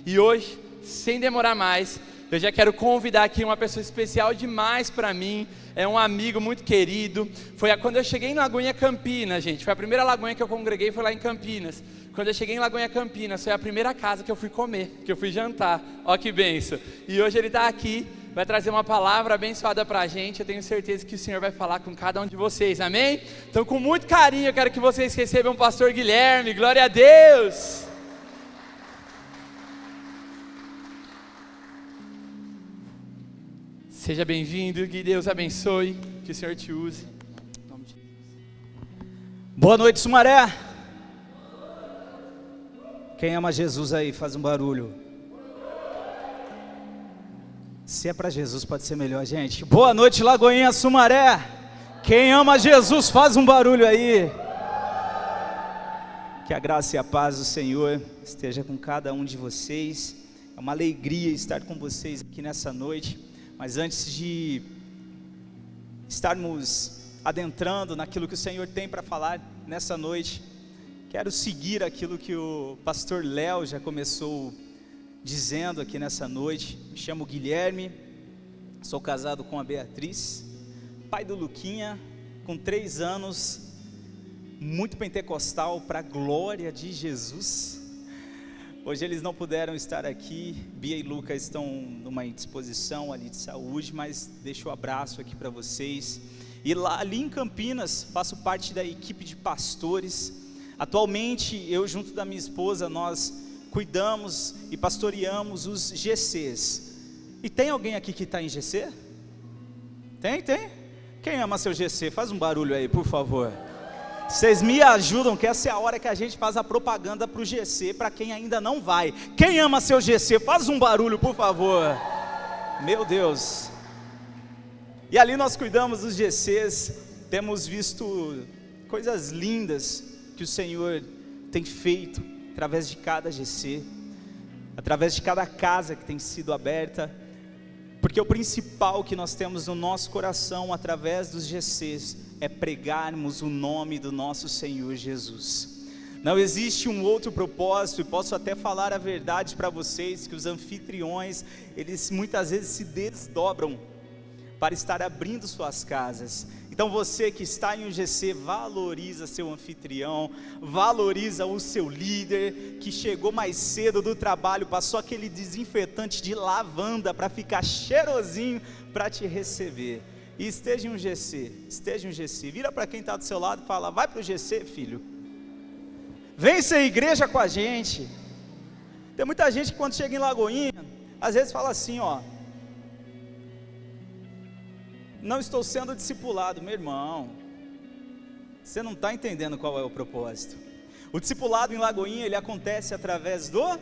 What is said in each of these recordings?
E hoje, sem demorar mais, eu já quero convidar aqui uma pessoa especial demais para mim. É um amigo muito querido. Foi quando eu cheguei em Lagoinha, Campinas, gente. Foi a primeira Lagoinha que eu congreguei, foi lá em Campinas. Quando eu cheguei em Lagoinha, Campinas, foi a primeira casa que eu fui comer, que eu fui jantar. Ó que bênção. E hoje ele está aqui, vai trazer uma palavra abençoada para a gente. Eu tenho certeza que o Senhor vai falar com cada um de vocês, amém? Então, com muito carinho, eu quero que vocês recebam o pastor Guilherme. Glória a Deus! Seja bem-vindo, que Deus abençoe, que o Senhor te use. Em nome de Jesus. Boa noite, Sumaré. Quem ama Jesus aí, faz um barulho. Se é para Jesus, pode ser melhor, gente. Boa noite, Lagoinha, Sumaré. Quem ama Jesus, faz um barulho aí. Que a graça e a paz do Senhor esteja com cada um de vocês. É uma alegria estar com vocês aqui nessa noite. Mas antes de estarmos adentrando naquilo que o Senhor tem para falar nessa noite, quero seguir aquilo que o pastor Léo já começou dizendo aqui nessa noite. Me chamo Guilherme, sou casado com a Beatriz, pai do Luquinha, com 3 anos, muito pentecostal, para a glória de Jesus. Hoje eles não puderam estar aqui, Bia e Luca estão numa indisposição ali de saúde, mas deixo o abraço aqui para vocês. E ali em Campinas, faço parte da equipe de pastores. Atualmente, eu junto da minha esposa, nós cuidamos e pastoreamos os GCs. E tem alguém aqui que está em GC? Tem? Quem ama seu GC? Faz um barulho aí, por favor. Vocês me ajudam, que essa é a hora que a gente faz a propaganda para o GC, para quem ainda não vai. Quem ama seu GC, faz um barulho, por favor. Meu Deus. E ali nós cuidamos dos GCs, temos visto coisas lindas que o Senhor tem feito através de cada GC, através de cada casa que tem sido aberta, porque o principal que nós temos no nosso coração através dos GCs é pregarmos o nome do nosso Senhor Jesus. Não existe um outro propósito, e posso até falar a verdade para vocês, que os anfitriões, eles muitas vezes se desdobram para estar abrindo suas casas. Então você que está em um GC, valoriza seu anfitrião, valoriza o seu líder, que chegou mais cedo do trabalho, passou aquele desinfetante de lavanda para ficar cheirosinho para te receber. E esteja em um GC, vira para quem está do seu lado e fala: vai para o GC, filho, vem ser igreja com a gente. Tem muita gente que quando chega em Lagoinha, às vezes fala assim, ó: não estou sendo discipulado. Meu irmão, você não está entendendo qual é o propósito. O discipulado em Lagoinha, ele acontece através do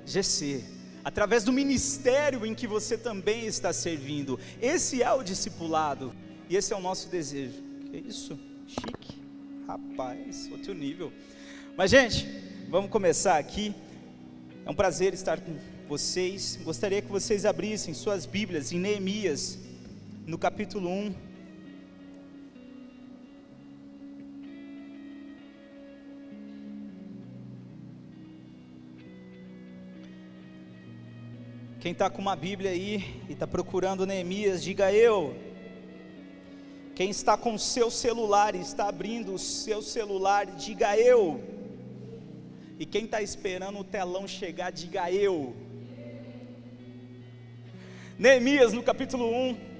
GC, através do ministério em que você também está servindo. Esse é o discipulado, e esse é o nosso desejo. Que isso? Chique, rapaz, outro nível. Mas gente, vamos começar aqui. É um prazer estar com vocês. Gostaria que vocês abrissem suas Bíblias em Neemias, no capítulo 1. Quem está com uma Bíblia aí e está procurando Neemias, diga eu. Quem está com o seu celular e está abrindo o seu celular, diga eu. E quem está esperando o telão chegar, diga eu. Neemias no capítulo 1.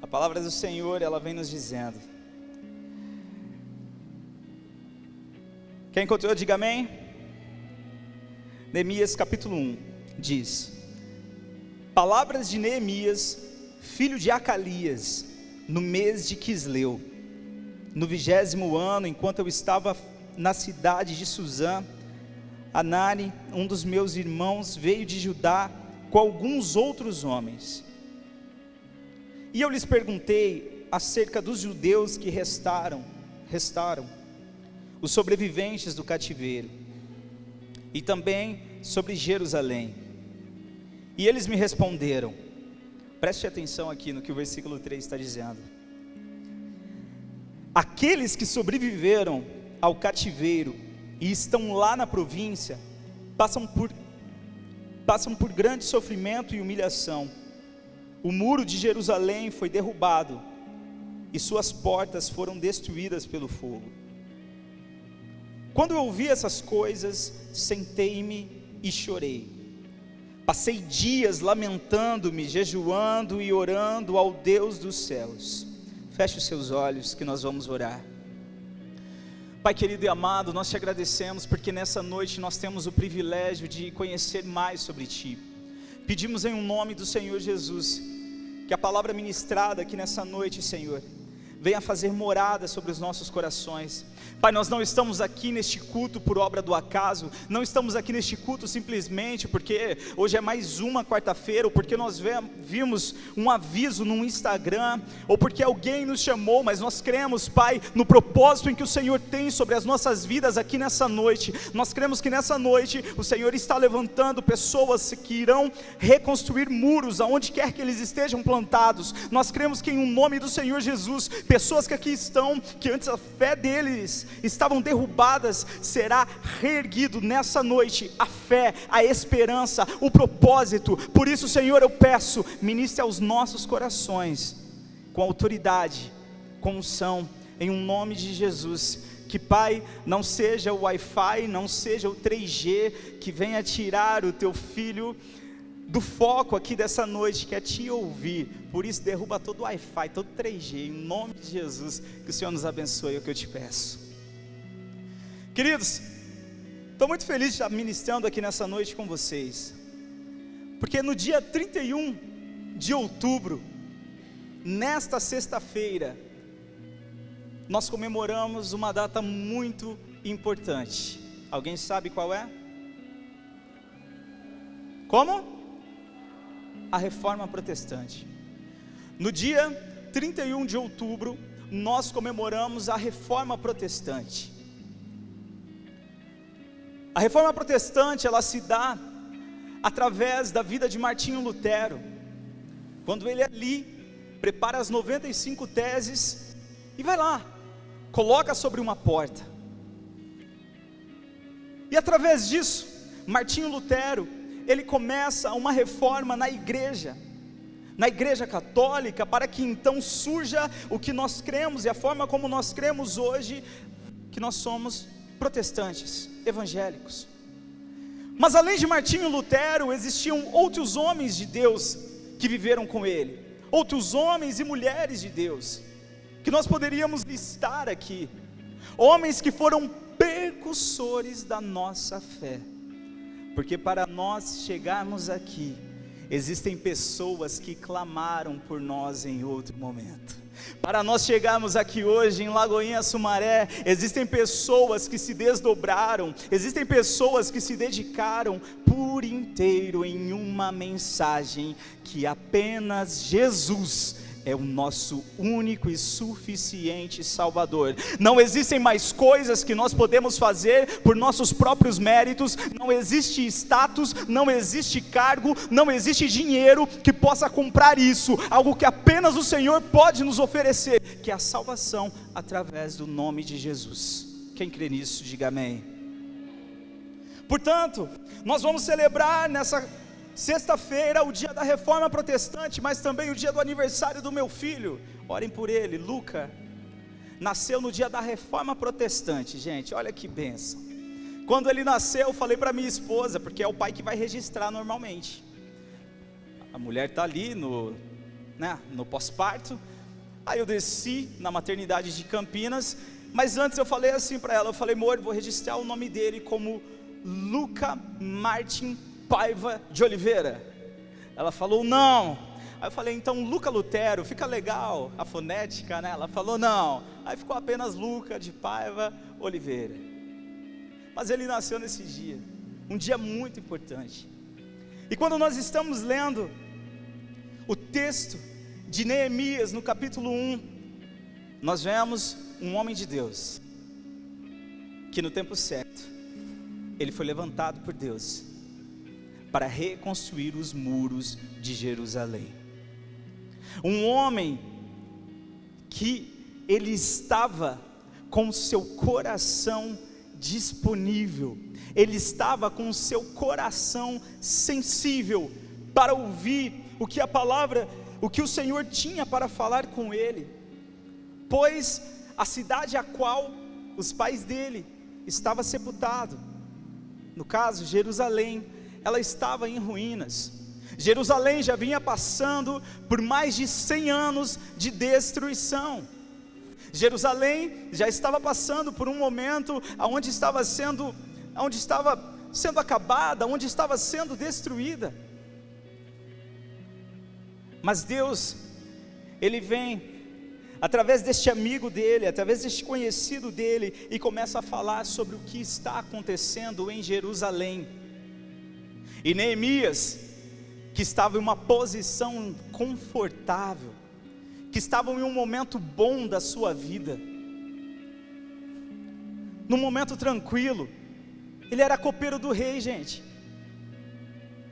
A palavra do Senhor, ela vem nos dizendo. Quem encontrou, diga amém. Neemias capítulo 1 diz: palavras de Neemias, filho de Acalias, no mês de Quisleu, no 20º ano, enquanto eu estava na cidade de Suzã, Anani, um dos meus irmãos, veio de Judá com alguns outros homens. E eu lhes perguntei acerca dos judeus que restaram, os sobreviventes do cativeiro, e também sobre Jerusalém. E eles me responderam, preste atenção aqui no que o versículo 3 está dizendo: aqueles que sobreviveram ao cativeiro e estão lá na província passam por grande sofrimento e humilhação. O muro de Jerusalém foi derrubado e suas portas foram destruídas pelo fogo. Quando eu ouvi essas coisas, sentei-me e chorei. Passei dias lamentando-me, jejuando e orando ao Deus dos céus. Feche os seus olhos que nós vamos orar. Pai querido e amado, nós te agradecemos porque nessa noite nós temos o privilégio de conhecer mais sobre Ti. Pedimos em nome do Senhor Jesus, que a palavra ministrada aqui nessa noite, Senhor, venha fazer morada sobre os nossos corações. Pai, nós não estamos aqui neste culto por obra do acaso, não estamos aqui neste culto simplesmente porque hoje é mais uma quarta-feira, ou porque nós vimos um aviso no Instagram, ou porque alguém nos chamou, mas nós cremos, Pai, no propósito em que o Senhor tem sobre as nossas vidas aqui nessa noite. Nós cremos que nessa noite o Senhor está levantando pessoas que irão reconstruir muros aonde quer que eles estejam plantados. Nós cremos que em nome do Senhor Jesus, pessoas que aqui estão, que antes a fé deles estavam derrubadas, será reerguido nessa noite a fé, a esperança, o propósito. Por isso, Senhor, eu peço, ministre aos nossos corações, com autoridade, com unção, em um nome de Jesus. Que, Pai, não seja o Wi-Fi, não seja o 3G, que venha tirar o Teu Filho do foco aqui dessa noite, que é Te ouvir. Por isso derruba todo o Wi-Fi, todo 3G, em nome de Jesus, que o Senhor nos abençoe, é o que eu te peço. Queridos, estou muito feliz de estar ministrando aqui nessa noite com vocês, porque no dia 31 de outubro, nesta sexta-feira, nós comemoramos uma data muito importante. Alguém sabe qual é? Como? A Reforma Protestante. No dia 31 de outubro, nós comemoramos a Reforma Protestante. A Reforma Protestante, ela se dá através da vida de Martinho Lutero, quando ele ali prepara as 95 teses e vai lá, coloca sobre uma porta. E através disso, Martinho Lutero, ele começa uma reforma na igreja católica, para que então surja o que nós cremos e a forma como nós cremos hoje, que nós somos protestantes, evangélicos. Mas além de Martinho Lutero, existiam outros homens de Deus que viveram com ele, outros homens e mulheres de Deus, que nós poderíamos listar aqui, homens que foram precursores da nossa fé, porque para nós chegarmos aqui, existem pessoas que clamaram por nós em outro momento. Para nós chegarmos aqui hoje em Lagoinha Sumaré, existem pessoas que se desdobraram, existem pessoas que se dedicaram por inteiro em uma mensagem que apenas Jesus é o nosso único e suficiente Salvador. Não existem mais coisas que nós podemos fazer por nossos próprios méritos, não existe status, não existe cargo, não existe dinheiro que possa comprar isso, algo que apenas o Senhor pode nos oferecer, que é a salvação através do nome de Jesus. Quem crê nisso, diga amém. Portanto, nós vamos celebrar nessa sexta-feira o dia da Reforma Protestante, mas também o dia do aniversário do meu filho. Orem por ele. Luca nasceu no dia da Reforma Protestante. Gente, olha que bênção. Quando ele nasceu, eu falei para minha esposa, porque é o pai que vai registrar normalmente. A mulher está ali no pós-parto. Aí eu desci na maternidade de Campinas, mas antes eu falei assim para ela, eu falei: amor, vou registrar o nome dele como Luca Martin Paiva de Oliveira. Ela falou: não. Aí eu falei: então Luca Lutero, fica legal a fonética, né? Ela falou: não. Aí ficou apenas Luca de Paiva Oliveira. Mas ele nasceu nesse dia, um dia muito importante. E quando nós estamos lendo o texto de Neemias no capítulo 1, nós vemos um homem de Deus, que no tempo certo, ele foi levantado por Deus para reconstruir os muros de Jerusalém. Um homem que ele estava com seu coração disponível, ele estava com o seu coração sensível para ouvir o que o Senhor tinha para falar com ele, pois a cidade a qual os pais dele estavam sepultados, no caso Jerusalém, ela estava em ruínas. Jerusalém já vinha passando por mais de 100 anos de destruição. Jerusalém já estava passando por um momento onde estava sendo acabada, onde estava sendo destruída. Mas Deus, Ele vem através deste amigo dele, através deste conhecido dele, e começa a falar sobre o que está acontecendo em Jerusalém. E Neemias, que estava em uma posição confortável, que estava em um momento bom da sua vida, num momento tranquilo, ele era copeiro do rei, gente.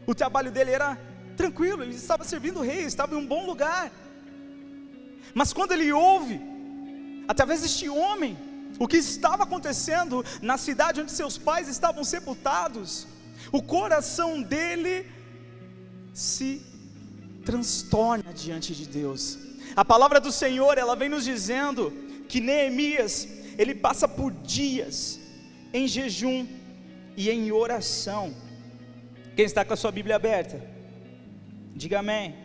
O trabalho dele era tranquilo, ele estava servindo o rei, estava em um bom lugar. Mas quando ele ouve, através deste homem, o que estava acontecendo na cidade onde seus pais estavam sepultados, o coração dele se transtorna diante de Deus. A palavra do Senhor, ela vem nos dizendo que Neemias, ele passa por dias em jejum e em oração. Quem está com a sua Bíblia aberta? Diga amém.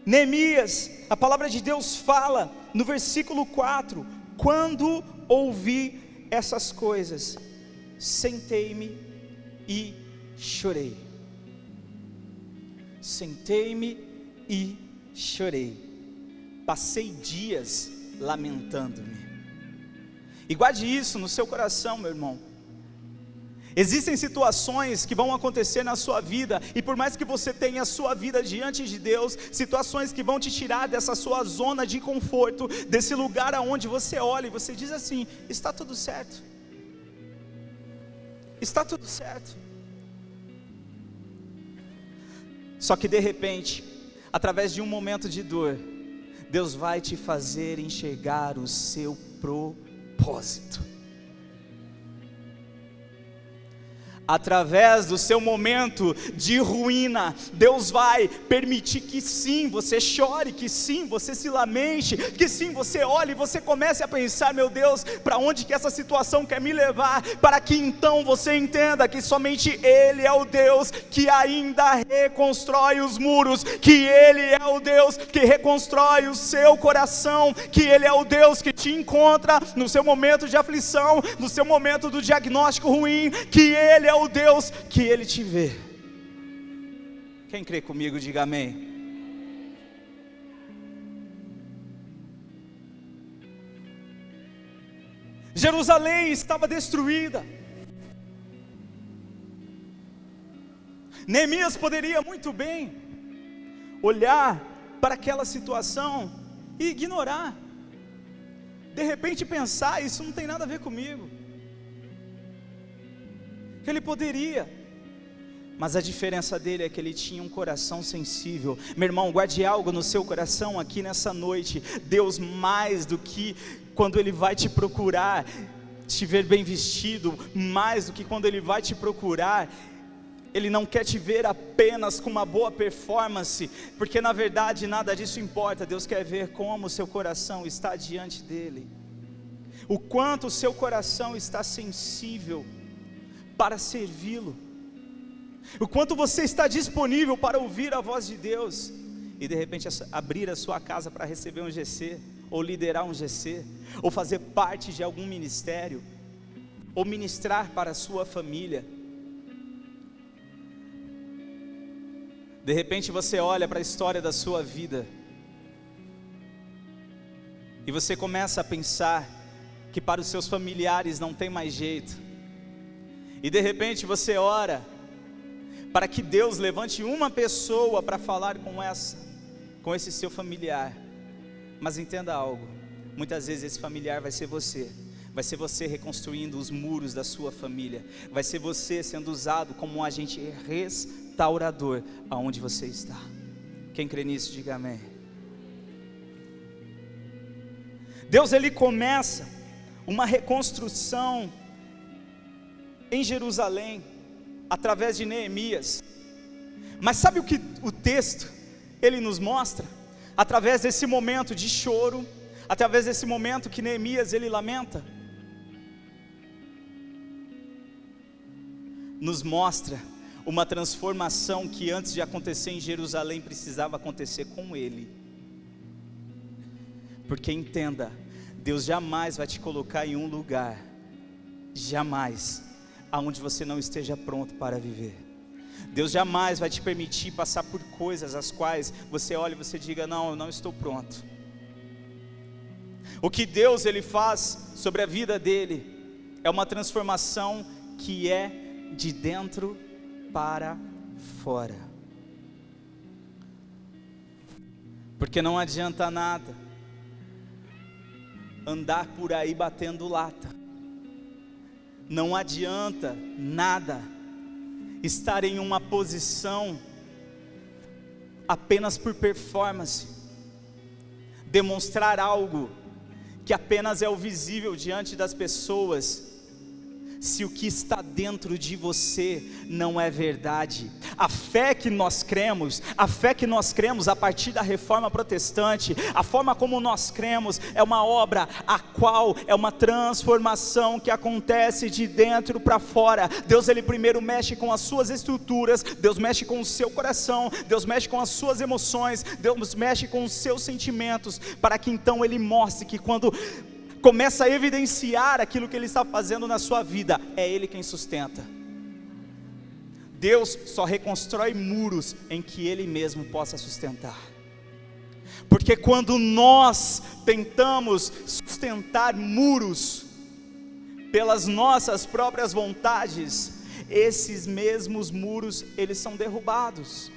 Neemias, a palavra de Deus fala no versículo 4: quando ouvi essas coisas, sentei-me e chorei. Sentei-me e chorei. Passei dias lamentando-me. E guarde isso no seu coração, meu irmão. Existem situações que vão acontecer na sua vida, e por mais que você tenha a sua vida diante de Deus, situações que vão te tirar dessa sua zona de conforto, desse lugar aonde você olha e você diz assim: está tudo certo, está tudo certo. Só que de repente, através de um momento de dor, Deus vai te fazer enxergar o seu propósito. Através do seu momento de ruína, Deus vai permitir que sim, você chore, que sim, você se lamente, que sim, você olhe e você comece a pensar: meu Deus, para onde que essa situação quer me levar? Para que então você entenda que somente Ele é o Deus que ainda reconstrói os muros, que Ele é o Deus que reconstrói o seu coração, que Ele é o Deus que te encontra no seu momento de aflição, no seu momento do diagnóstico ruim, que Ele é o Deus que Ele te vê. Quem crê comigo, diga amém. Jerusalém estava destruída. Neemias poderia muito bem olhar para aquela situação e ignorar, de repente pensar: isso não tem nada a ver comigo. Ele poderia, mas a diferença dele é que ele tinha um coração sensível. Meu irmão, guarde algo no seu coração aqui nessa noite. Deus, mais do que quando Ele vai te procurar, te ver bem vestido, mais do que quando Ele vai te procurar, Ele não quer te ver apenas com uma boa performance, porque na verdade nada disso importa. Deus quer ver como o seu coração está diante dEle, o quanto o seu coração está sensível para servi-lo, o quanto você está disponível para ouvir a voz de Deus, e de repente abrir a sua casa para receber um GC, ou liderar um GC, ou fazer parte de algum ministério, ou ministrar para a sua família. De repente você olha para a história da sua vida, e você começa a pensar que para os seus familiares não tem mais jeito, e de repente você ora para que Deus levante uma pessoa para falar com esse seu familiar. Mas entenda algo: muitas vezes esse familiar vai ser você reconstruindo os muros da sua família, vai ser você sendo usado como um agente restaurador aonde você está. Quem crê nisso, diga amém. Deus, Ele começa uma reconstrução em Jerusalém, através de Neemias. Mas sabe o que o texto, ele nos mostra? Através desse momento de choro, através desse momento que Neemias, ele lamenta, nos mostra uma transformação que antes de acontecer em Jerusalém, precisava acontecer com ele. Porque entenda, Deus jamais vai te colocar em um lugar, jamais, aonde você não esteja pronto para viver. Deus jamais vai te permitir passar por coisas as quais você olha e você diga, não, eu não estou pronto. O que Deus ele faz sobre a vida dele é uma transformação que é de dentro para fora. Porque não adianta nada andar por aí batendo lata. Não adianta nada estar em uma posição apenas por performance, demonstrar algo que apenas é o visível diante das pessoas, se o que está dentro de você não é verdade. A fé que nós cremos a partir da reforma protestante, a forma como nós cremos é uma obra, a qual é uma transformação que acontece de dentro para fora. Deus ele primeiro mexe com as suas estruturas, Deus mexe com o seu coração, Deus mexe com as suas emoções, Deus mexe com os seus sentimentos, para que então ele mostre que quando começa a evidenciar aquilo que ele está fazendo na sua vida, é ele quem sustenta. Deus só reconstrói muros em que ele mesmo possa sustentar. Porque quando nós tentamos sustentar muros pelas nossas próprias vontades, esses mesmos muros, eles são derrubados.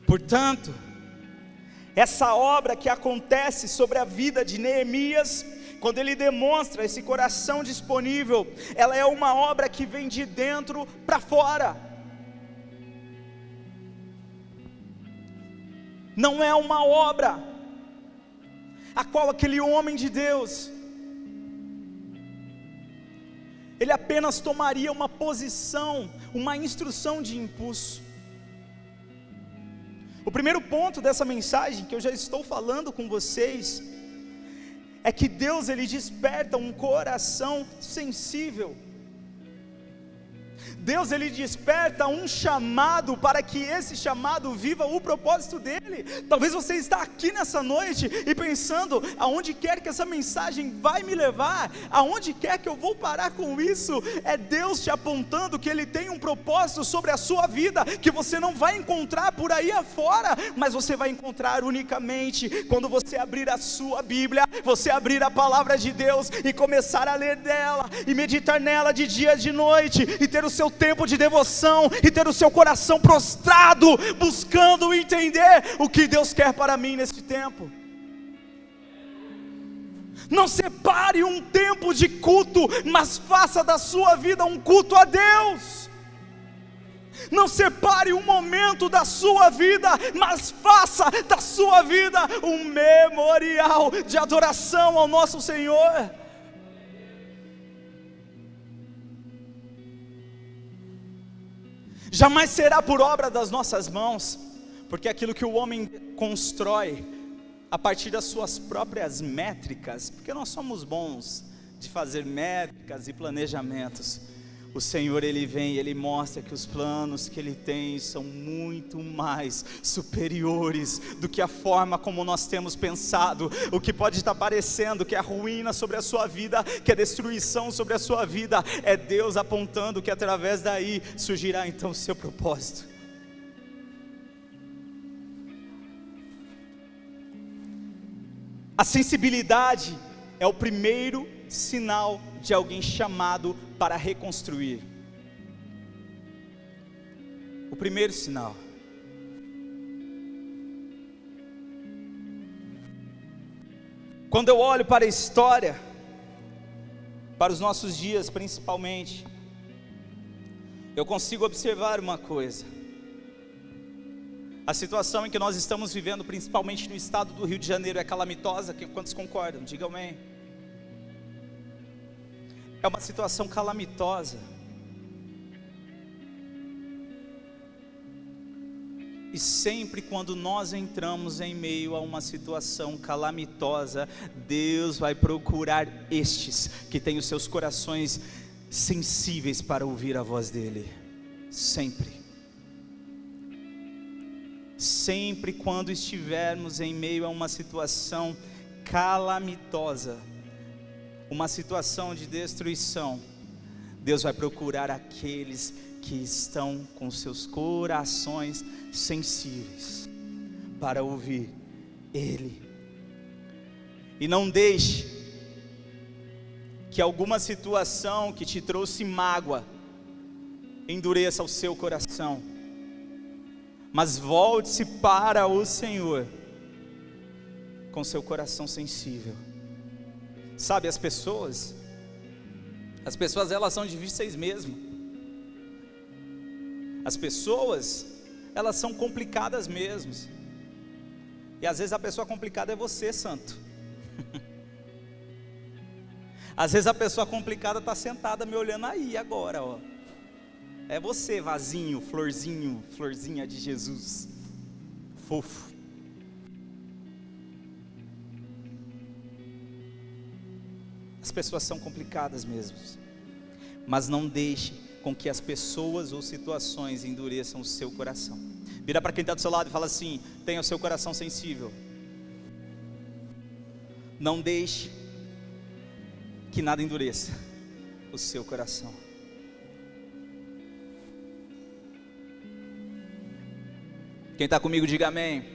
Portanto, essa obra que acontece sobre a vida de Neemias, quando ele demonstra esse coração disponível, ela é uma obra que vem de dentro para fora. Não é uma obra a qual aquele homem de Deus, ele apenas tomaria uma posição, uma instrução de impulso. O primeiro ponto dessa mensagem que eu já estou falando com vocês é que Deus ele desperta um coração sensível. Deus ele desperta um chamado para que esse chamado viva o propósito dele. Talvez você está aqui nessa noite e pensando, aonde quer que essa mensagem vai me levar, aonde quer que eu vou parar com isso, é Deus te apontando que ele tem um propósito sobre a sua vida, que você não vai encontrar por aí afora, mas você vai encontrar unicamente quando você abrir a sua Bíblia, você abrir a palavra de Deus e começar a ler dela, e meditar nela de dia e de noite, e ter o seu tempo de devoção, e ter o seu coração prostrado, buscando entender o que Deus quer para mim nesse tempo. Não separe um tempo de culto, mas faça da sua vida um culto a Deus. Não separe um momento da sua vida, mas faça da sua vida um memorial de adoração ao nosso Senhor. Jamais será por obra das nossas mãos, porque aquilo que o homem constrói a partir das suas próprias métricas, porque nós somos bons de fazer métricas e planejamentos, o Senhor ele vem e ele mostra que os planos que ele tem são muito mais superiores do que a forma como nós temos pensado. O que pode estar parecendo que é ruína sobre a sua vida, que é destruição sobre a sua vida, é Deus apontando que através daí surgirá então o seu propósito. A sensibilidade é o primeiro sinal de alguém chamado para reconstruir. O primeiro sinal. Quando eu olho para a história, para os nossos dias principalmente, eu consigo observar uma coisa. A situação em que nós estamos vivendo, principalmente no estado do Rio de Janeiro, é calamitosa. Quantos concordam? Digam amém. É uma situação calamitosa. E sempre quando nós entramos em meio a uma situação calamitosa, Deus vai procurar estes que têm os seus corações sensíveis para ouvir a voz dEle. Sempre. Sempre quando estivermos em meio a uma situação calamitosa, uma situação de destruição, Deus vai procurar aqueles que estão com seus corações sensíveis para ouvir Ele. E não deixe que alguma situação que te trouxe mágoa endureça o seu coração, mas volte-se para o Senhor com seu coração sensível. Sabe, as pessoas elas são difíceis mesmo. As pessoas, elas são complicadas mesmo. E às vezes a pessoa complicada é você, santo. Às vezes a pessoa complicada está sentada me olhando aí agora, ó. É você, vasinho, florzinha de Jesus, fofo. As pessoas são complicadas mesmo, mas não deixe com que as pessoas ou situações endureçam o seu coração. Vira para quem está do seu lado e fala assim: tenha o seu coração sensível. Não deixe que nada endureça o seu coração. Quem está comigo, diga amém.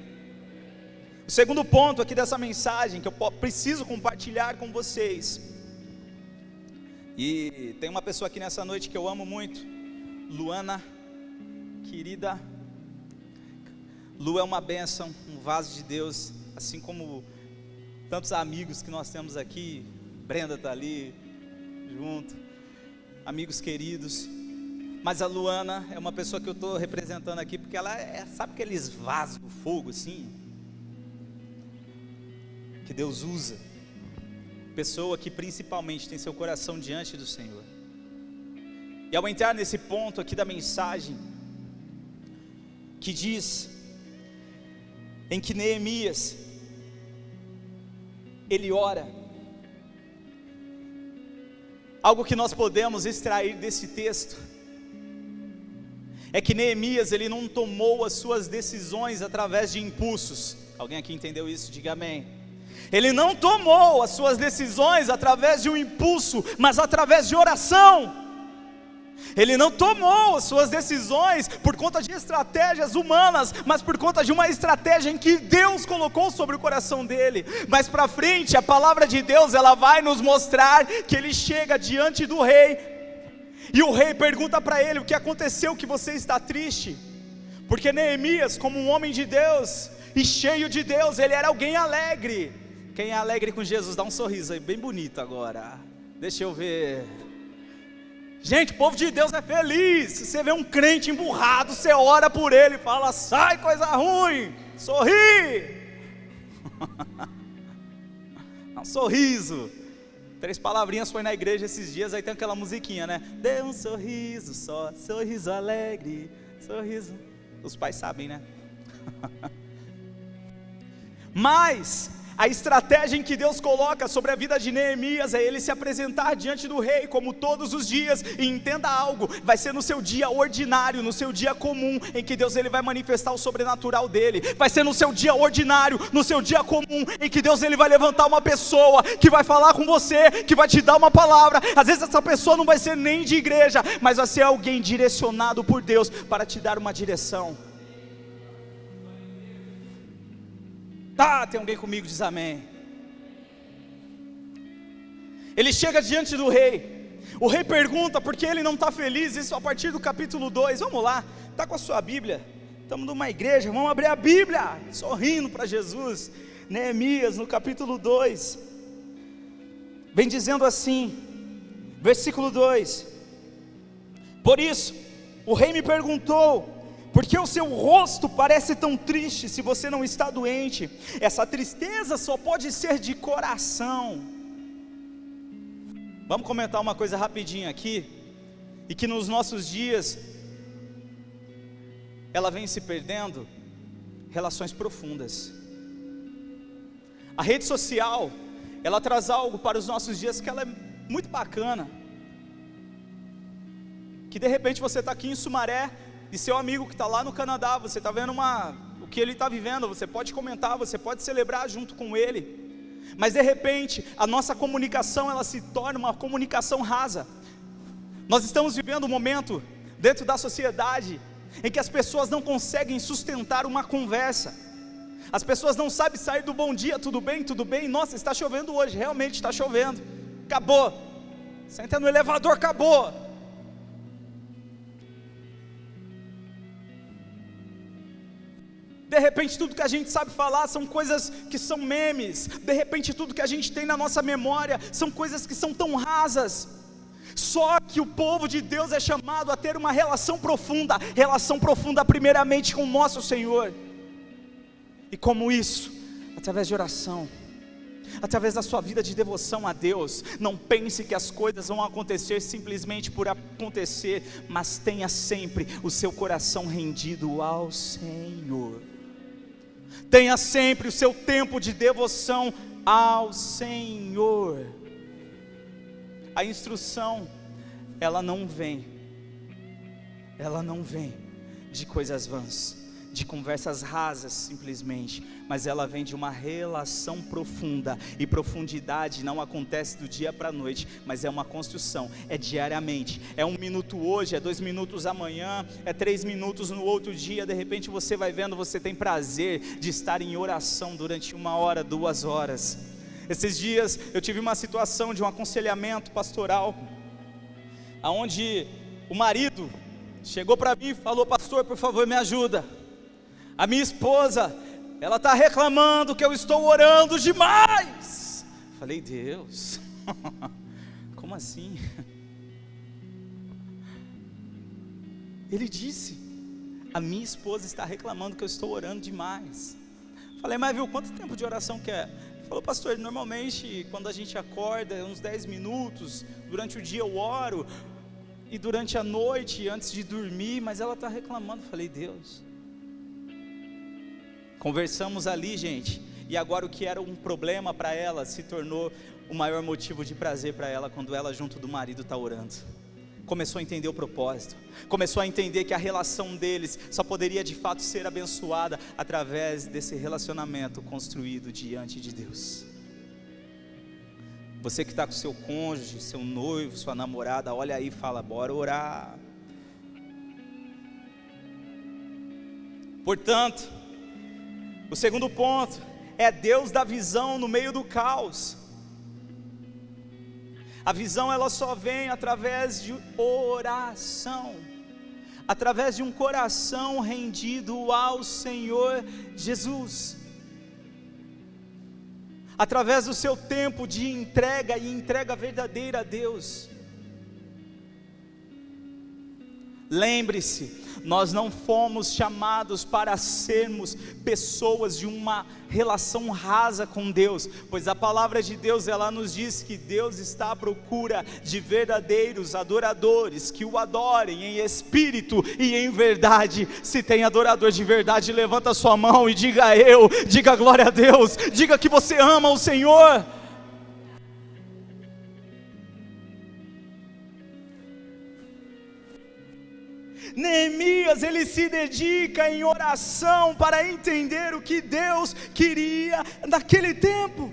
O segundo ponto aqui dessa mensagem que eu preciso compartilhar com vocês, e tem uma pessoa aqui nessa noite que eu amo muito, Luana, querida. Lu é uma bênção, um vaso de Deus, assim como tantos amigos que nós temos aqui. Brenda está ali, junto, amigos queridos. Mas a Luana é uma pessoa que eu estou representando aqui, porque ela sabe aqueles vasos do fogo assim, que Deus usa. Pessoa que principalmente tem seu coração diante do Senhor. E ao entrar nesse ponto aqui da mensagem, que diz, em que Neemias, ele ora, algo que nós podemos extrair desse texto, é que Neemias, ele não tomou as suas decisões através de impulsos. Alguém aqui entendeu isso? Diga amém. Ele não tomou as suas decisões através de um impulso, mas através de oração. Ele não tomou as suas decisões por conta de estratégias humanas, mas por conta de uma estratégia em que Deus colocou sobre o coração dele. Mais para frente, a palavra de Deus, ela vai nos mostrar que ele chega diante do rei, e o rei pergunta para ele: o que aconteceu que você está triste? Porque Neemias, como um homem de Deus e cheio de Deus, ele era alguém alegre. Quem é alegre com Jesus, dá um sorriso aí, bem bonito agora. Deixa eu ver. Gente, o povo de Deus é feliz. Se você vê um crente emburrado, você ora por ele e fala: sai coisa ruim, sorri. Dá um sorriso. 3 palavrinhas foi na igreja esses dias, aí tem aquela musiquinha, né? Dê um sorriso só, sorriso alegre, sorriso. Os pais sabem, né? Mas a estratégia em que Deus coloca sobre a vida de Neemias é ele se apresentar diante do rei como todos os dias. E entenda algo, vai ser no seu dia ordinário, no seu dia comum, em que Deus ele vai manifestar o sobrenatural dele. Vai ser no seu dia ordinário, no seu dia comum, em que Deus ele vai levantar uma pessoa que vai falar com você, que vai te dar uma palavra. Às vezes essa pessoa não vai ser nem de igreja, mas vai ser alguém direcionado por Deus para te dar uma direção. Tá, tem alguém comigo, diz amém. Ele chega diante do rei. O rei pergunta porque ele não está feliz. Isso a partir do capítulo 2, vamos lá, está com a sua Bíblia, estamos numa igreja, vamos abrir a Bíblia, sorrindo para Jesus. Neemias no capítulo 2, vem dizendo assim, versículo 2: por isso, o rei me perguntou: Porque o seu rosto parece tão triste se você não está doente. Essa tristeza só pode ser de coração. Vamos comentar uma coisa rapidinho aqui, e que nos nossos dias ela vem se perdendo: relações profundas. A rede social, ela traz algo para os nossos dias que ela é muito bacana, que de repente você está aqui em Sumaré, e seu amigo que está lá no Canadá, você está vendo o que ele está vivendo, você pode comentar, você pode celebrar junto com ele, mas de repente, a nossa comunicação, ela se torna uma comunicação rasa. Nós estamos vivendo um momento, dentro da sociedade, em que as pessoas não conseguem sustentar uma conversa, as pessoas não sabem sair do bom dia, tudo bem, nossa, está chovendo hoje, realmente está chovendo, acabou, você entra no elevador, acabou. De repente tudo que a gente sabe falar são coisas que são memes, de repente tudo que a gente tem na nossa memória são coisas que são tão rasas. Só que o povo de Deus é chamado a ter uma relação profunda primeiramente com o nosso Senhor. E como isso? Através de oração, através da sua vida de devoção a Deus. Não pense que as coisas vão acontecer simplesmente por acontecer, mas tenha sempre o seu coração rendido ao Senhor. Tenha sempre o seu tempo de devoção ao Senhor. A instrução, ela não vem de coisas vãs, de conversas rasas simplesmente, mas ela vem de uma relação profunda, e profundidade não acontece do dia para a noite, mas é uma construção, é diariamente, é 1 minuto hoje, é 2 minutos amanhã, é 3 minutos no outro dia. De repente você vai vendo, você tem prazer de estar em oração durante 1 hora, 2 horas. Esses dias eu tive uma situação de um aconselhamento pastoral, onde o marido chegou para mim e falou: pastor, por favor, me ajuda. A minha esposa, ela está reclamando que eu estou orando demais. Falei: Deus, como assim? Ele disse: a minha esposa está reclamando que eu estou orando demais. Falei: mas viu, quanto tempo de oração que é? Ele falou: pastor, normalmente quando a gente acorda, uns 10 minutos, durante o dia eu oro, e durante a noite, antes de dormir, mas ela está reclamando. Falei: Deus. Conversamos ali, gente, e agora o que era um problema para ela se tornou o maior motivo de prazer para ela, quando ela junto do marido está orando. Começou a entender o propósito, começou a entender que a relação deles só poderia de fato ser abençoada através desse relacionamento construído diante de Deus. Você que está com seu cônjuge, seu noivo, sua namorada, olha aí e fala: bora orar. Portanto, o segundo ponto é Deus da visão no meio do caos. A visão, ela só vem através de oração, através de um coração rendido ao Senhor Jesus, através do seu tempo de entrega e entrega verdadeira a Deus. Lembre-se, nós não fomos chamados para sermos pessoas de uma relação rasa com Deus, pois a palavra de Deus, ela nos diz que Deus está à procura de verdadeiros adoradores, que o adorem em espírito e em verdade. Se tem adorador de verdade, levanta sua mão e diga: diga glória a Deus, diga que você ama o Senhor. Neemias, ele se dedica em oração para entender o que Deus queria naquele tempo.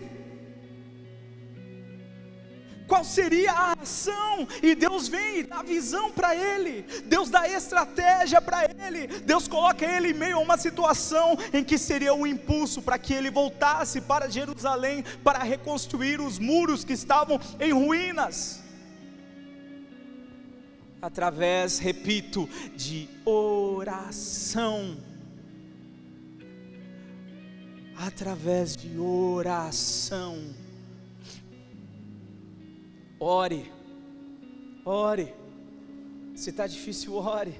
Qual seria a ação? E Deus vem e dá visão para ele, Deus dá estratégia para ele, Deus coloca ele em meio a uma situação em que seria um impulso para que ele voltasse para Jerusalém, para reconstruir os muros que estavam em ruínas. Através, repito, de oração. Através de oração. Ore. Se está difícil, ore.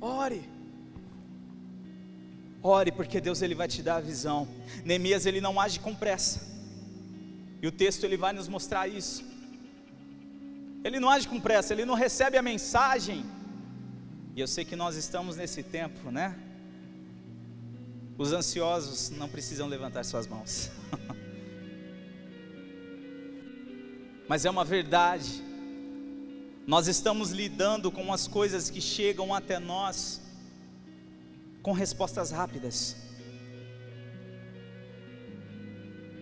Ore. Ore, porque Deus ele vai te dar a visão. Neemias ele não age com pressa. E o texto ele vai nos mostrar isso. Ele não age com pressa, ele não recebe a mensagem. E eu sei que nós estamos nesse tempo, né? Os ansiosos não precisam levantar suas mãos. Mas é uma verdade. Nós estamos lidando com as coisas que chegam até nós com respostas rápidas.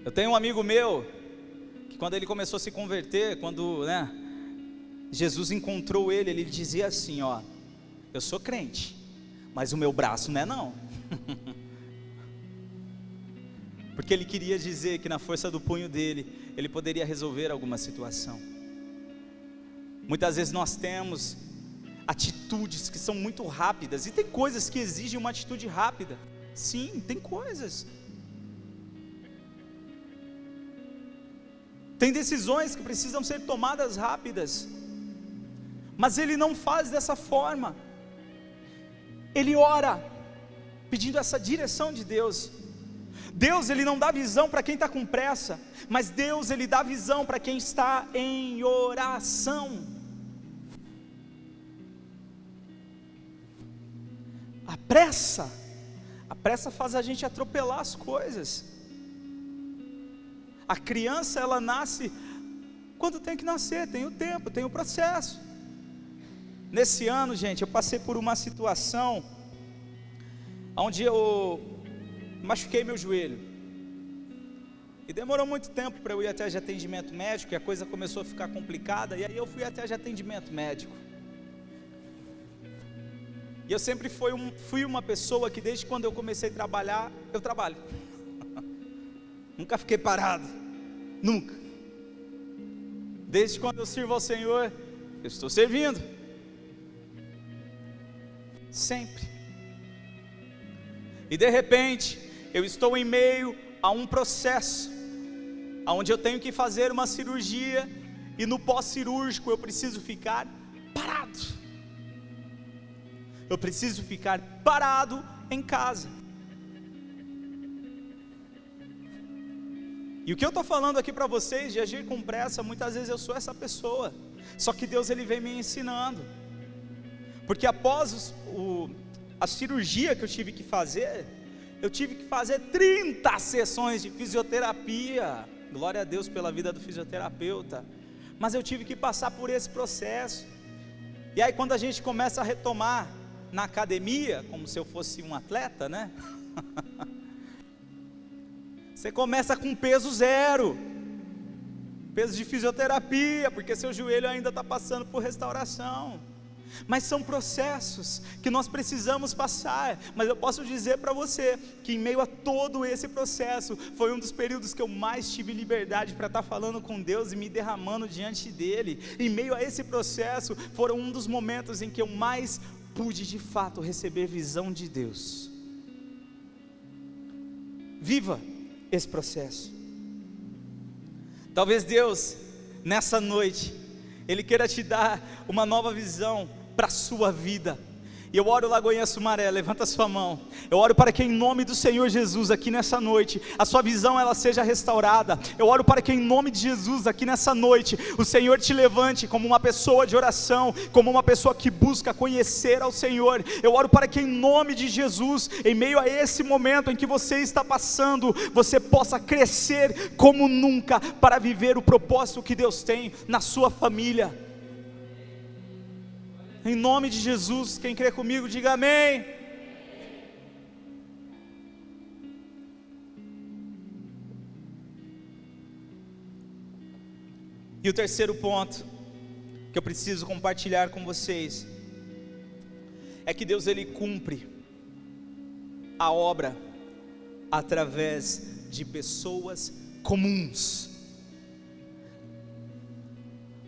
Eu tenho um amigo meu que quando ele começou a se converter, quando, Jesus encontrou ele, ele dizia assim, ó: eu sou crente, mas o meu braço não é não. Porque ele queria dizer que na força do punho dele, ele poderia resolver alguma situação. Muitas vezes nós temos atitudes que são muito rápidas, e tem coisas que exigem uma atitude rápida. Sim, tem coisas. Tem decisões que precisam ser tomadas rápidas. Mas ele não faz dessa forma. Ele ora, pedindo essa direção de Deus. Deus ele não dá visão para quem está com pressa, mas Deus ele dá visão para quem está em oração. A pressa faz a gente atropelar as coisas. A criança ela nasce quando tem que nascer, tem o tempo, tem o processo. Nesse ano, gente, eu passei por uma situação onde eu machuquei meu joelho. E demorou muito tempo para eu ir até de atendimento médico, e a coisa começou a ficar complicada, e aí eu fui até de atendimento médico. E eu sempre fui uma pessoa que desde quando eu comecei a trabalhar, eu trabalho. Nunca fiquei parado, nunca. Desde quando eu sirvo ao Senhor, eu estou servindo. Sempre. E de repente, eu estou em meio a um processo, onde eu tenho que fazer uma cirurgia, e no pós-cirúrgico eu preciso ficar parado. Eu preciso ficar parado em casa. E o que eu estou falando aqui para vocês, de agir com pressa, muitas vezes eu sou essa pessoa. Só que Deus ele vem me ensinando. Porque após a cirurgia que eu tive que fazer 30 sessões de fisioterapia. Glória a Deus pela vida do fisioterapeuta. Mas eu tive que passar por esse processo. E aí quando a gente começa a retomar na academia, como se eu fosse um atleta, né? Você começa com peso zero, peso de fisioterapia, porque seu joelho ainda está passando por restauração. Mas são processos que nós precisamos passar. Mas eu posso dizer para você que em meio a todo esse processo, foi um dos períodos que eu mais tive liberdade para estar falando com Deus e me derramando diante dEle. Em meio a esse processo, foram um dos momentos em que eu mais pude de fato receber visão de Deus. Viva esse processo. Talvez Deus, nessa noite, Ele queira te dar uma nova visão para a sua vida. E eu oro, Lagoinha Sumaré, levanta a sua mão. Eu oro para que em nome do Senhor Jesus, aqui nessa noite, a sua visão ela seja restaurada. Eu oro para que em nome de Jesus, aqui nessa noite, o Senhor te levante como uma pessoa de oração, como uma pessoa que busca conhecer ao Senhor. Eu oro para que em nome de Jesus, em meio a esse momento em que você está passando, você possa crescer como nunca, para viver o propósito que Deus tem na sua família. Em nome de Jesus, quem crê comigo, diga amém. E o terceiro ponto que eu preciso compartilhar com vocês é que Deus ele cumpre a obra através de pessoas comuns.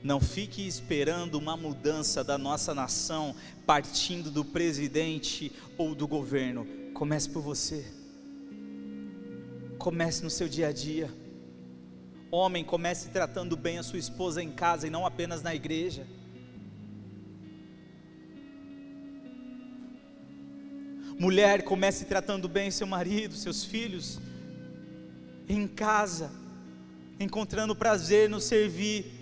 Não fique esperando uma mudança da nossa nação partindo do presidente ou do governo. Comece por você. Comece no seu dia a dia. Homem, comece tratando bem a sua esposa em casa e não apenas na igreja. Mulher, comece tratando bem seu marido, seus filhos, em casa, encontrando prazer no servir,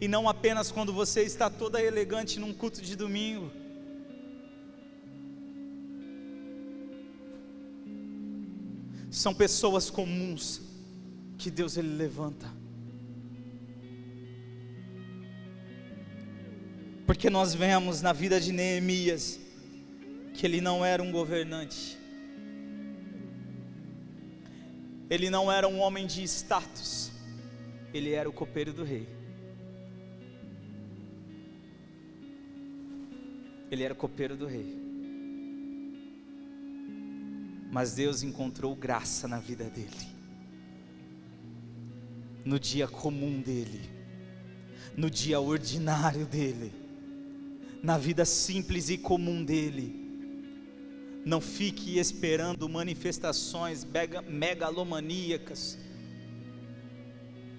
e não apenas quando você está toda elegante num culto de domingo. São pessoas comuns que Deus ele levanta, porque nós vemos na vida de Neemias que ele não era um governante, ele não era um homem de status, ele era o copeiro do rei. Ele era o copeiro do rei. Mas Deus encontrou graça na vida dele, no dia comum dele, no dia ordinário dele, na vida simples e comum dele. Não fique esperando manifestações megalomaníacas.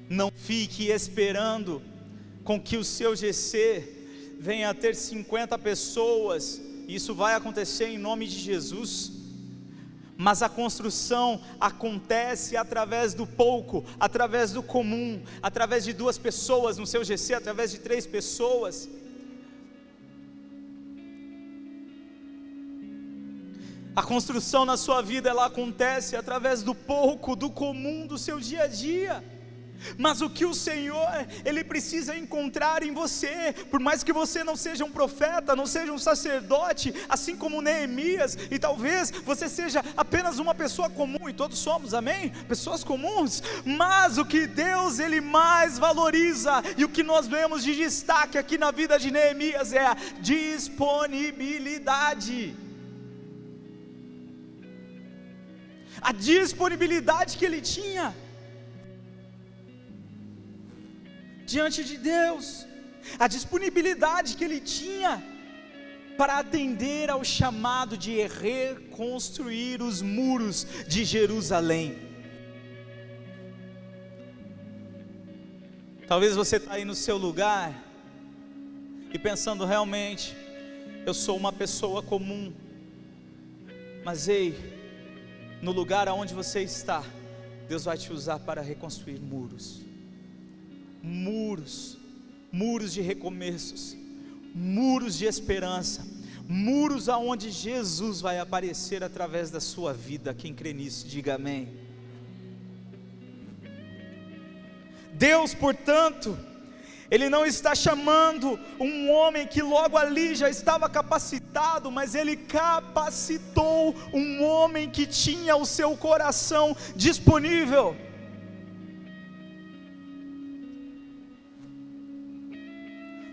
Não fique esperando com que o seu GC venha a ter 50 pessoas. Isso vai acontecer em nome de Jesus. Mas a construção acontece através do pouco, através do comum, através de 2 pessoas no seu GC, através de 3 pessoas. A construção na sua vida, ela acontece através do pouco, do comum, do seu dia a dia. Mas o que o Senhor, Ele precisa encontrar em você, por mais que você não seja um profeta, não seja um sacerdote, assim como Neemias, e talvez você seja apenas uma pessoa comum, e todos somos, amém? Pessoas comuns, mas o que Deus Ele mais valoriza, e o que nós vemos de destaque aqui na vida de Neemias é a disponibilidade. A disponibilidade que ele tinha diante de Deus, a disponibilidade que ele tinha para atender ao chamado de reconstruir os muros de Jerusalém. Talvez você está aí no seu lugar e pensando, realmente, eu sou uma pessoa comum, mas ei, no lugar aonde você está, Deus vai te usar para reconstruir muros. Muros de recomeços, muros de esperança, muros aonde Jesus vai aparecer através da sua vida. Quem crê nisso, diga amém. Deus, portanto, Ele não está chamando um homem que logo ali já estava capacitado, mas Ele capacitou um homem que tinha o seu coração disponível.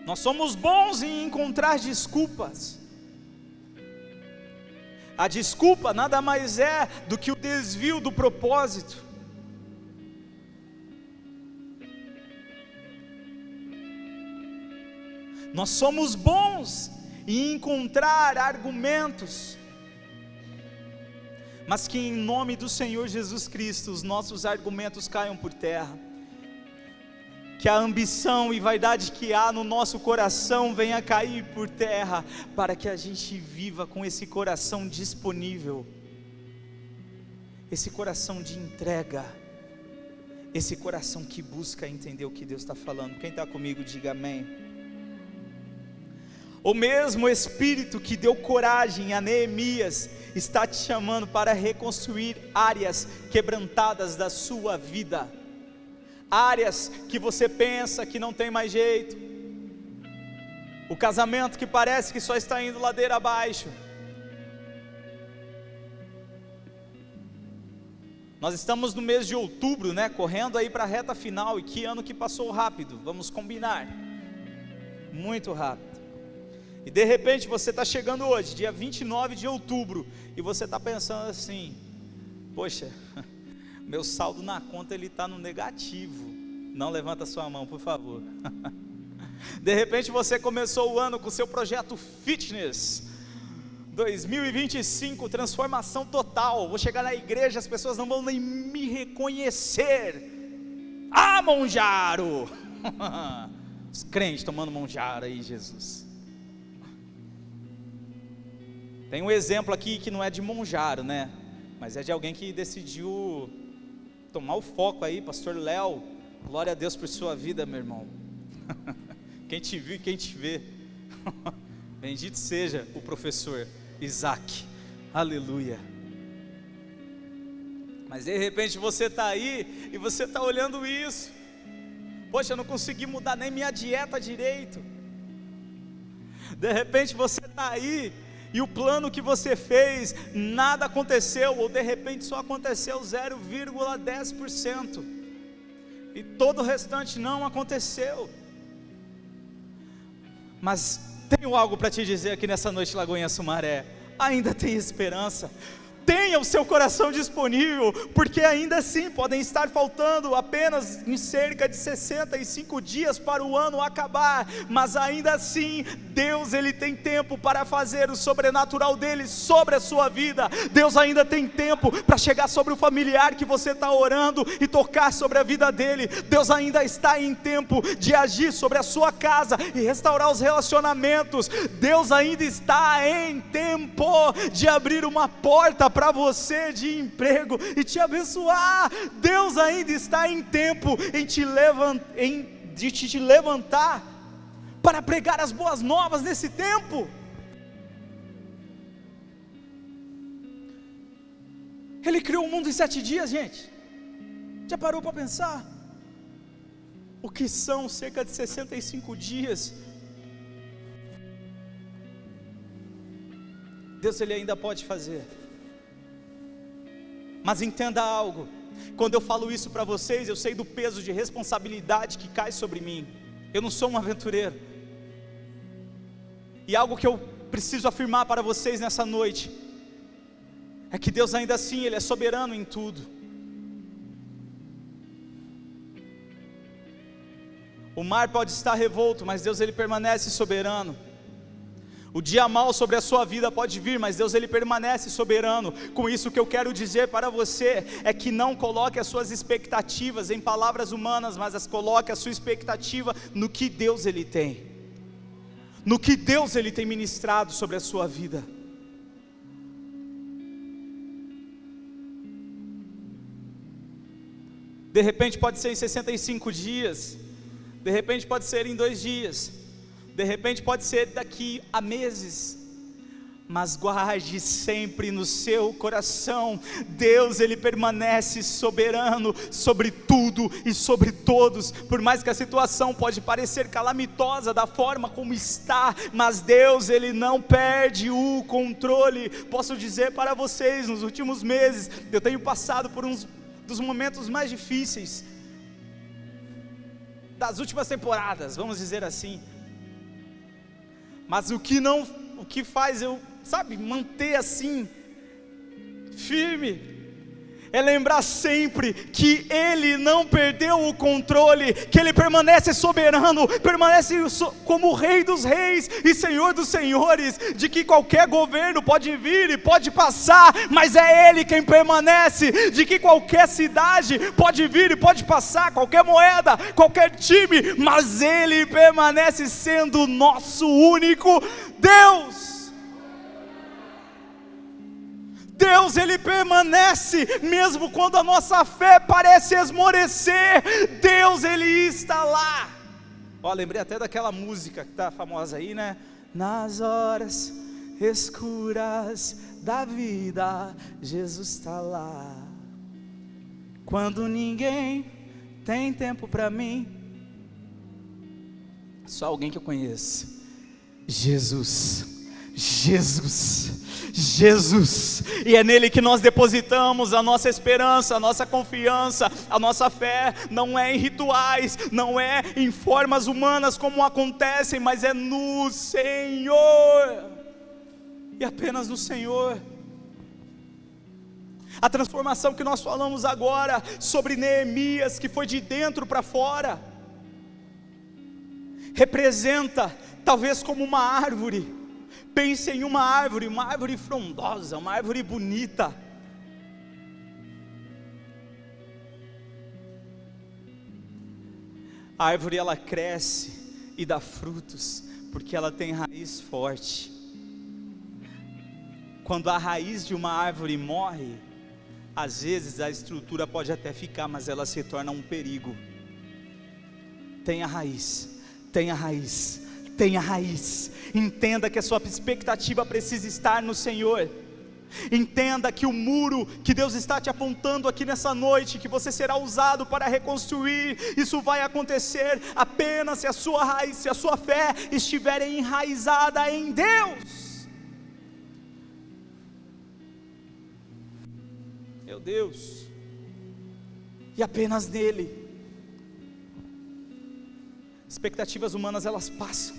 Nós somos bons em encontrar desculpas. A desculpa nada mais é do que o desvio do propósito. Nós somos bons em encontrar argumentos, mas que em nome do Senhor Jesus Cristo os nossos argumentos caiam por terra. Que a ambição e vaidade que há no nosso coração venha cair por terra, para que a gente viva com esse coração disponível, esse coração de entrega, esse coração que busca entender o que Deus está falando. Quem está comigo, diga amém. O mesmo Espírito que deu coragem a Neemias está te chamando para reconstruir áreas quebrantadas da sua vida. Áreas que você pensa que não tem mais jeito, o casamento que parece que só está indo ladeira abaixo. Nós estamos no mês de outubro, né? Correndo aí para a reta final, e que ano que passou rápido, vamos combinar, muito rápido. E de repente você está chegando hoje, dia 29 de outubro, e você está pensando assim, poxa, meu saldo na conta ele está no negativo. Não levanta sua mão, por favor. De repente você começou o ano com o seu projeto fitness 2025, transformação total. Vou chegar na igreja, as pessoas não vão nem me reconhecer. Ah, Monjaro! Os crentes tomando Monjaro aí, Jesus. Tem um exemplo aqui que não é de Monjaro, né? Mas é de alguém que decidiu tomar o foco aí, pastor Léo. Glória a Deus por sua vida, meu irmão. Quem te viu e quem te vê. Bendito seja o professor Isaac. Aleluia. Mas de repente você está aí e você está olhando isso. Poxa, eu não consegui mudar nem minha dieta direito. De repente você está aí e o plano que você fez, nada aconteceu, ou de repente só aconteceu 0,10%, e todo o restante não aconteceu. Mas tenho algo para te dizer aqui nessa noite, Lagoinha Sumaré: ainda tem esperança. Tenha o seu coração disponível, porque ainda assim podem estar faltando apenas em cerca de 65 dias para o ano acabar, mas ainda assim Deus, Ele tem tempo para fazer o sobrenatural dele sobre a sua vida. Deus ainda tem tempo para chegar sobre o familiar que você está orando e tocar sobre a vida dele. Deus ainda está em tempo de agir sobre a sua casa e restaurar os relacionamentos. Deus ainda está em tempo de abrir uma porta para você de emprego e te abençoar. Deus ainda está em tempo de te levantar para pregar as boas novas nesse tempo. Ele criou o mundo em 7 dias, gente. Já parou para pensar? O que são cerca de 65 dias? Deus, Ele ainda pode fazer. Mas entenda algo: quando eu falo isso para vocês, eu sei do peso de responsabilidade que cai sobre mim. Eu não sou um aventureiro. E algo que eu preciso afirmar para vocês nessa noite é que Deus ainda assim, Ele é soberano em tudo. O mar pode estar revolto, mas Deus, Ele permanece soberano. O dia mau sobre a sua vida pode vir, mas Deus, Ele permanece soberano. Com isso, o que eu quero dizer para você é que não coloque as suas expectativas em palavras humanas, mas coloque a sua expectativa no que Deus, Ele tem, no que Deus, Ele tem ministrado sobre a sua vida. De repente pode ser em 65 dias, de repente pode ser em 2 dias, de repente pode ser daqui a meses, mas guarde sempre no seu coração: Deus, Ele permanece soberano sobre tudo e sobre todos. Por mais que a situação pode parecer calamitosa da forma como está, mas Deus, Ele não perde o controle. Posso dizer para vocês, nos últimos meses, eu tenho passado por uns dos momentos mais difíceis das últimas temporadas, vamos dizer assim. Mas o que faz eu, manter assim, firme, é lembrar sempre que Ele não perdeu o controle, que Ele permanece soberano, permanece como Rei dos reis e Senhor dos senhores, de que qualquer governo pode vir e pode passar, mas é Ele quem permanece, de que qualquer cidade pode vir e pode passar, qualquer moeda, qualquer time, mas Ele permanece sendo o nosso único Deus. Deus, Ele permanece, mesmo quando a nossa fé parece esmorecer, Deus, Ele está lá. Lembrei até daquela música que está famosa aí, né? Nas horas escuras da vida, Jesus está lá. Quando ninguém tem tempo para mim, só alguém que eu conheço: Jesus. E é nele que nós depositamos a nossa esperança, a nossa confiança, a nossa fé. Não é em rituais, não é em formas humanas como acontecem, mas é no Senhor, e apenas no Senhor. A transformação que nós falamos agora sobre Neemias, que foi de dentro para fora, representa talvez como uma árvore. Pense em uma árvore frondosa, uma árvore bonita. A árvore, ela cresce e dá frutos, porque ela tem raiz forte. quando a raiz de uma árvore morre, às vezes a estrutura pode até ficar, mas ela se torna um perigo. Tenha raiz, tenha raiz, tenha raiz. Entenda que a sua expectativa precisa estar no Senhor. Entenda que o muro que Deus está te apontando aqui nessa noite, que você será usado para reconstruir, isso vai acontecer apenas se a sua raiz, se a sua fé estiver enraizada em Deus. Meu Deus, e apenas nele. Expectativas humanas, elas passam,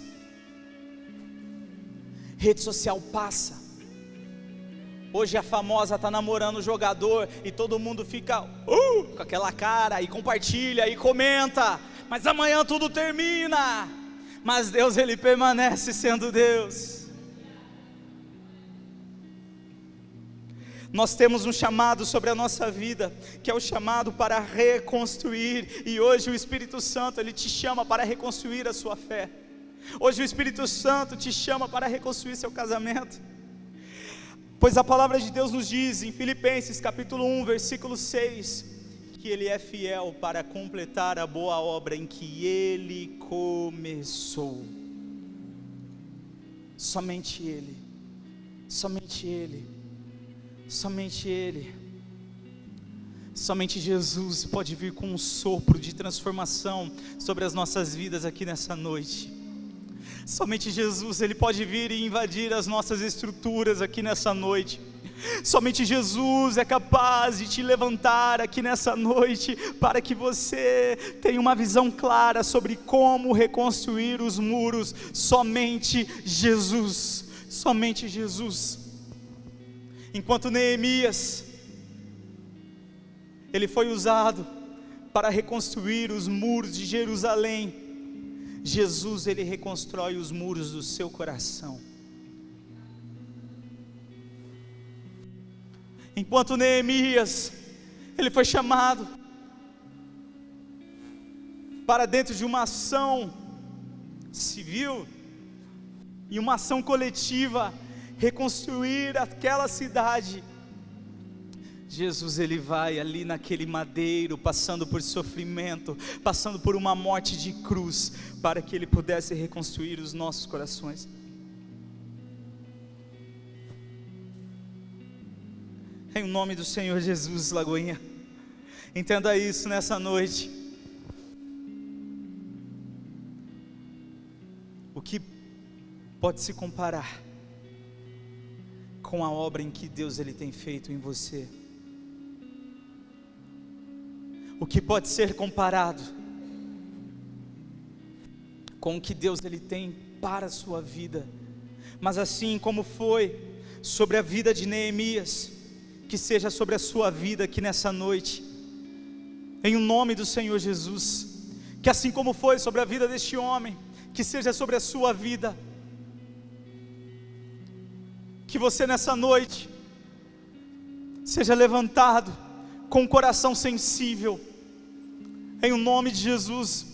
rede social passa. Hoje a famosa está namorando o jogador e todo mundo fica com aquela cara, e compartilha, e comenta, mas amanhã tudo termina. Mas Deus, Ele permanece sendo Deus. Nós temos um chamado sobre a nossa vida, que é o chamado para reconstruir, e hoje o Espírito Santo, Ele te chama para reconstruir a sua fé. Hoje o Espírito Santo te chama para reconstruir seu casamento, pois a palavra de Deus nos diz em Filipenses capítulo 1, versículo 6, que Ele é fiel para completar a boa obra em que Ele começou. Somente Ele, somente Ele, somente Ele, somente Jesus pode vir com um sopro de transformação sobre as nossas vidas aqui nessa noite. Somente Jesus, Ele pode vir e invadir as nossas estruturas aqui nessa noite. Somente Jesus é capaz de te levantar aqui nessa noite, para que você tenha uma visão clara sobre como reconstruir os muros. Somente Jesus, somente Jesus. Enquanto Neemias, ele foi usado para reconstruir os muros de Jerusalém, Jesus, Ele reconstrói os muros do seu coração. Enquanto Neemias, ele foi chamado para dentro de uma ação civil e uma ação coletiva, reconstruir aquela cidade, Jesus, Ele vai ali naquele madeiro, passando por sofrimento, passando por uma morte de cruz, para que Ele pudesse reconstruir os nossos corações. Em nome do Senhor Jesus, Lagoinha, entenda isso nessa noite. O que pode se comparar com a obra em que Deus, Ele tem feito em você? O que pode ser comparado com o que Deus, Ele tem para a sua vida? Mas assim como foi sobre a vida de Neemias, que seja sobre a sua vida aqui nessa noite, em o nome do Senhor Jesus. Que assim como foi sobre a vida deste homem, que seja sobre a sua vida. Que você nessa noite seja levantado com um coração sensível, em o nome de Jesus.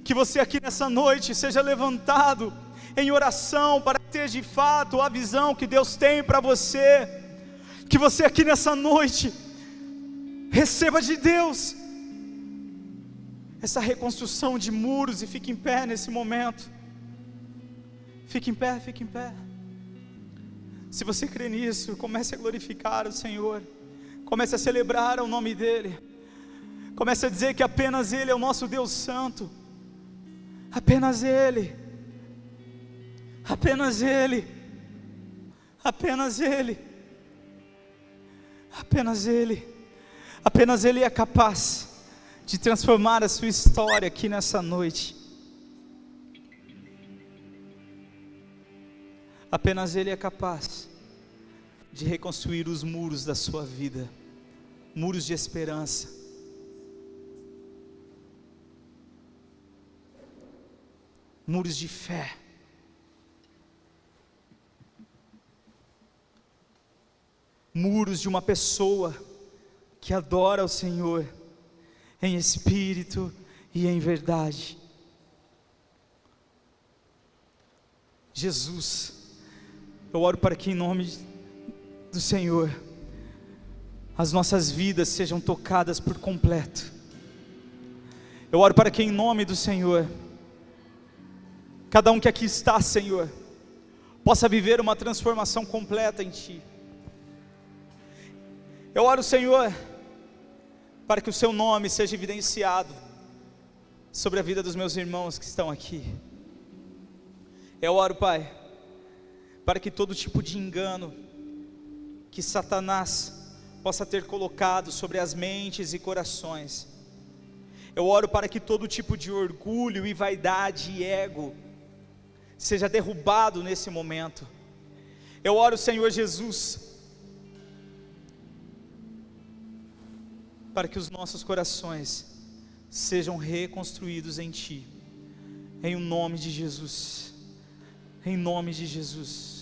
Que você aqui nessa noite seja levantado em oração, para ter de fato a visão que Deus tem para você. Que você aqui nessa noite receba de Deus essa reconstrução de muros, e fique em pé nesse momento. Fique em pé, fique em pé. Se você crê nisso, comece a glorificar o Senhor, comece a celebrar o nome dEle, comece a dizer que apenas Ele é o nosso Deus Santo, apenas Ele, apenas Ele, apenas Ele, apenas Ele, apenas Ele é capaz de transformar a sua história aqui nessa noite. Apenas Ele é capaz de reconstruir os muros da sua vida, muros de esperança, muros de fé, muros de uma pessoa que adora o Senhor em espírito e em verdade. Jesus, eu oro para que em nome do Senhor, as nossas vidas sejam tocadas por completo. Eu oro para que em nome do Senhor, cada um que aqui está, Senhor, possa viver uma transformação completa em Ti. Eu oro, Senhor, para que o Seu nome seja evidenciado sobre a vida dos meus irmãos que estão aqui. Eu oro, Pai, para que todo tipo de engano que Satanás possa ter colocado sobre as mentes e corações, eu oro para que todo tipo de orgulho e vaidade e ego seja derrubado nesse momento. Eu oro, Senhor Jesus, para que os nossos corações sejam reconstruídos em Ti, em o nome de Jesus, em nome de Jesus.